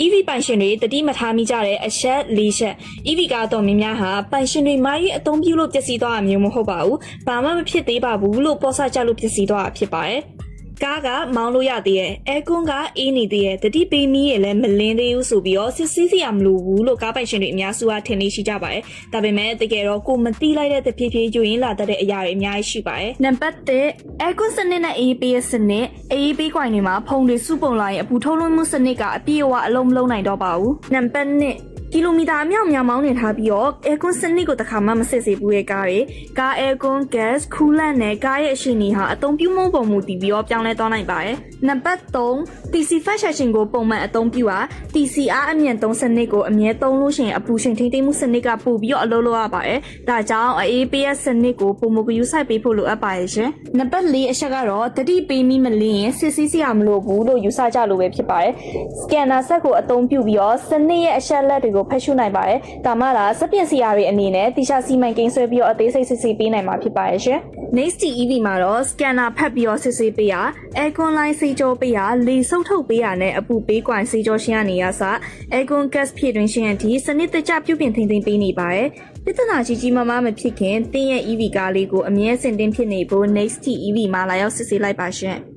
EV ပိုင်ရှင်တွေတတိမထားမိကြတဲ့အချက်၄ချက် EV ကားတော်များများဟာပိုင်ရှင်တွေမာရေးအသုံးပြုလို့ပျက်စီးသွားတာမျိုးမဟုတ်ပါဘူး။ဘာမှမဖြစ်သေးပါဘူးလို့ပေါ်ဆကြလို့ပျက်စီးသွားတာဖြစ်ပါတယ်။ကားကမောင်းလို့ရသေးရဲ့အဲကွန်းကအေးနေသေးရဲ့တတိပေးမီးရဲ့လည်းမလင်းသေးဘူးဆိုပြီးတော့စစ်ဆေးစရာမလိုဘူးလို့ကားပိုင်ရှင်တွေအများစုကထင်နေရှိကြပါတယ်။ဒါပေမဲ့တကယ်တော့ကိုမသိလိုက်တဲ့တဖြည်းဖြည်းယူရင်းလာတဲ့အရာတွေအများကြီးရှိပါတယ်။နံပါတ်1အဲကွန်းစနစ်နဲ့အေးပေးစနစ်အေးပေးကွိုင်တွေမှာဖုံတွေစုပုံလာရင်အပူထုတ်လွှတ်မှုစနစ်ကအပြည့်အဝအလုံးမလုံးနိုင်တော့ပါဘူး။နံပါတ်2ကီလိုမီတာအမြောက်များမောင်းနေထားပြီးတော့အဲကွန်းစနစ်ကိုတစ်ခါမှမစစ်စေဘူးရဲ့ကားတွေကားအဲကွန်း gas ခူလန့်နဲ့ကားရဲ့အရှိန်တွေဟာအသုံးပြုမှုပုံမူတည်ပြီးတော့ပြောင်းလဲသွားနိုင်ပါတယ်နံပါတ်3 TC fast charging ကိုပုံမှန်အသုံးပြုတာ TCR အမြန်သုံးစနစ်ကိုအမြဲသုံးလို့ရှိရင်အပူချိန်ထိန်းသိမ်းမှုစနစ်ကပို့ပြီးတော့အလုပ်လုပ်ရပါတယ်ဒါကြောင့် APS စနစ်ကိုပုံမကူယူဆိုင်ပေးဖို့လိုအပ်ပါတယ်ရှင်နံပါတ်4အချက်ကတော့တတိပေးမိမလင်းရင်စစ်ဆေးစရာမလိုဘူးလို့ယူဆကြလို့ပဲဖြစ်ပါတယ် scanner ဆက်ကိုအသုံးပြုပြီးတော့စနစ်ရဲ့အချက်လက်တွေကိုဖတ်ရှုနိုင်ပါတယ်ဒါမှသာစက်ပြင်စရာတွေအနေနဲ့တိကျစီမံကိန်းဆွဲပြီးတော့အသေးစိတ်စစ်ဆေးပေးနိုင်မှာဖြစ်ပါတယ်ရှင် Next EV မှာတော့ scanner ဖတ်ပြီးတော့စစ်ဆေးပေးရ aircon line စေကြောပေးရလေဆုပ်ထုတ်ပေးရနဲ့အပူပေးကွိုင်စေကြောရှင်းရနေရစ aircon gas ဖြည့်တွင်းရှင်းအထိစနစ်တကျပြုပြင်ထိန်းသိမ်းပေးနေပါတယ်ပြဿနာကြီးမမဖြစ်ခင်တင်းရဲ့ EV ကားလေးကိုအမြဲစင်တင်ဖြစ်နေဖို့ Next EV မှာလာရောက်စစ်ဆေးလိုက်ပါရှင်